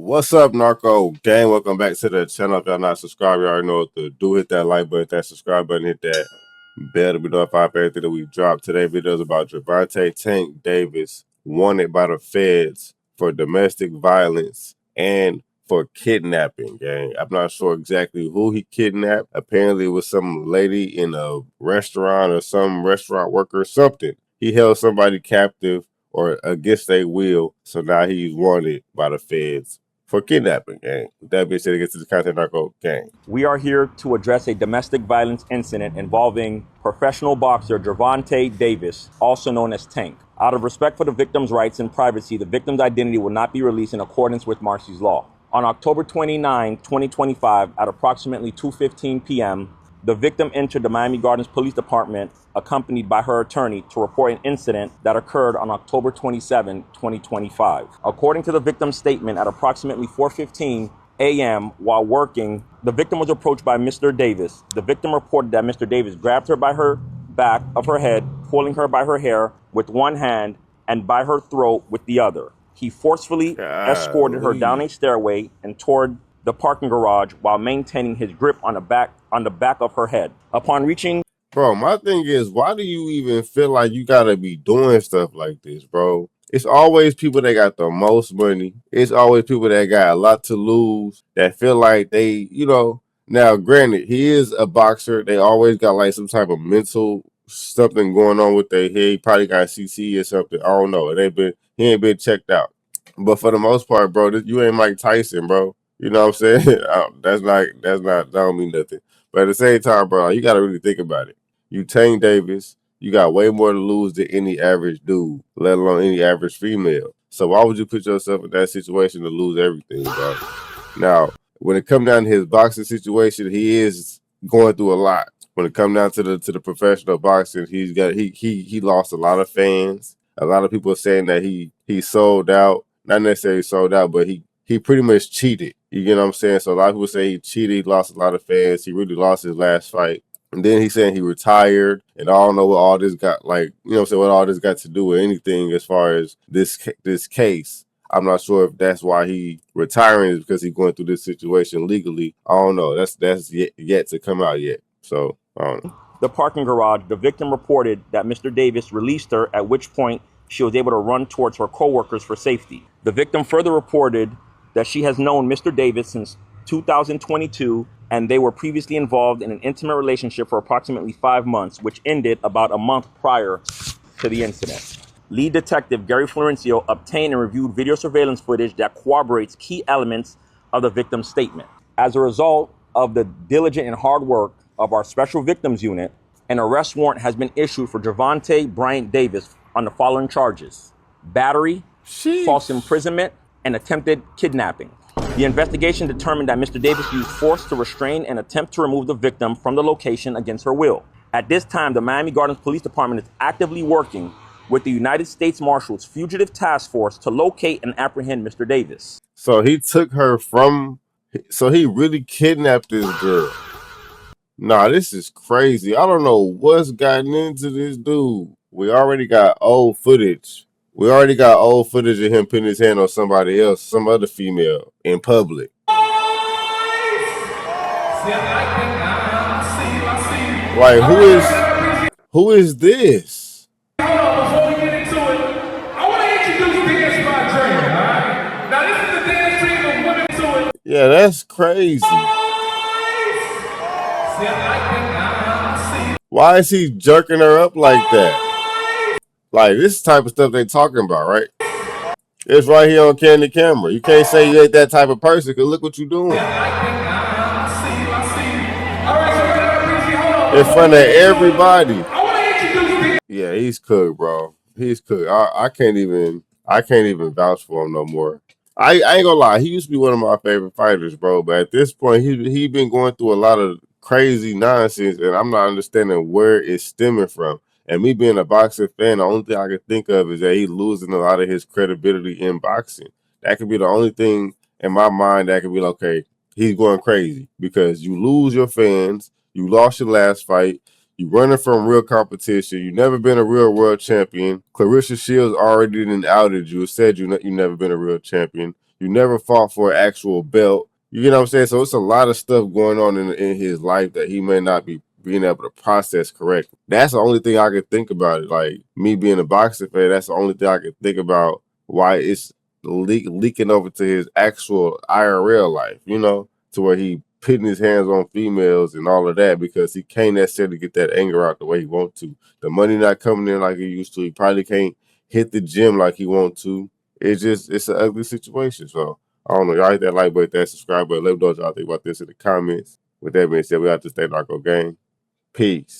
What's up, Narco gang? Welcome back to the channel. If y'all not subscribed, you already know what to do. Hit that like button, hit that subscribe button, hit that bell to be notified for everything that we drop. Today video is about Gervonta Tank Davis, wanted by the feds for domestic violence and for kidnapping, gang. I'm not sure exactly who he kidnapped. Apparently it was some lady in a restaurant or some restaurant worker or something. He held somebody captive or against their will, so now he's wanted by the feds for kidnapping, gang. With that being said, it gets to the content, Narco gang. We are here to address a domestic violence incident involving professional boxer Gervonta Davis, also known as Tank. Out of respect for the victim's rights and privacy, the victim's identity will not be released in accordance with Marcy's law. On October 29, 2025, at approximately 2:15 p.m., the victim entered the Miami Gardens Police Department accompanied by her attorney to report an incident that occurred on October 27, 2025. According to the victim's statement, at approximately 4:15 a.m. while working, the victim was approached by Mr. Davis. The victim reported that Mr. Davis grabbed her by her back of her head, pulling her by her hair with one hand and by her throat with the other. He forcefully escorted her down a stairway and toward the parking garage while maintaining his grip on the back of her head. Upon reaching... Bro, my thing is, why do you even feel like you gotta be doing stuff like this, bro? It's always people that got the most money. It's always people that got a lot to lose, that feel like they, now granted, he is a boxer. They always got like some type of mental something going on with their head. He probably got CC or something. I don't know. He ain't been checked out. But for the most part, bro, you ain't Mike Tyson, bro. You know what I'm saying? That don't mean nothing. But at the same time, bro, you gotta really think about it. You Tank Davis, you got way more to lose than any average dude, let alone any average female. So why would you put yourself in that situation to lose everything, bro? Now, when it comes down to his boxing situation, he is going through a lot. When it comes down to the professional boxing, he lost a lot of fans. A lot of people are saying that he sold out. Not necessarily sold out, but he pretty much cheated. You get what I'm saying? So a lot of people say he cheated, he lost a lot of fans. He really lost his last fight. And then he's saying he retired, and I don't know what all this got, what all this got to do with anything as far as this case. I'm not sure if that's why he retiring is because he's going through this situation legally. I don't know. That's yet to come out yet. So I don't know. The parking garage, the victim reported that Mr. Davis released her, at which point she was able to run towards her coworkers for safety. The victim further reported that she has known Mr. Davis since 2022, and they were previously involved in an intimate relationship for approximately 5 months, which ended about a month prior to the incident. Lead detective Gary Florencio obtained and reviewed video surveillance footage that corroborates key elements of the victim's statement. As a result of the diligent and hard work of our Special Victims Unit, an arrest warrant has been issued for Gervonta Bryant Davis on the following charges: battery, false imprisonment, and attempted kidnapping. The investigation determined that Mr. Davis used force to restrain and attempt to remove the victim from the location against her will. At this time, the Miami Gardens Police Department is actively working with the United States Marshals Fugitive Task Force to locate and apprehend Mr. Davis. So he took her so he really kidnapped this girl. Nah, this is crazy. I don't know what's gotten into this dude. We already got old footage. of him putting his hand on somebody else, some other female, in public. Like, who is this? Hold on, before we get into it, I want to introduce Dance by Dre, all right? Now, this is the dance team of Women to It. Yeah, that's crazy. Why is he jerking her up like that? Like, this type of stuff they talking about, right? It's right here on Candid Camera. You can't say you ain't that type of person, because look what you're doing. In front of everybody. Yeah, he's cooked, bro. He's cooked. I can't even vouch for him no more. I ain't gonna lie, he used to be one of my favorite fighters, bro. But at this point, he been going through a lot of crazy nonsense, and I'm not understanding where it's stemming from. And me being a boxing fan, the only thing I can think of is that he's losing a lot of his credibility in boxing. That could be the only thing in my mind that could be like, okay, he's going crazy because you lose your fans, you lost your last fight, you running from real competition, you never been a real world champion. Clarissa Shields already done outed you, said you never been a real champion. You never fought for an actual belt. You know what I'm saying? So it's a lot of stuff going on in his life that he may not be being able to process correctly. That's the only thing I could think about it. Like me being a boxing fan, that's the only thing I could think about why it's leaking over to his actual IRL life, you know, to where he putting his hands on females and all of that because he can't necessarily get that anger out the way he wants to. The money not coming in like he used to. He probably can't hit the gym like he wants to. It's an ugly situation. So I don't know. Y'all hit that like button, that subscribe button. Let me know what y'all think about this in the comments. With that being said, we have to stay Narko gang. Peace.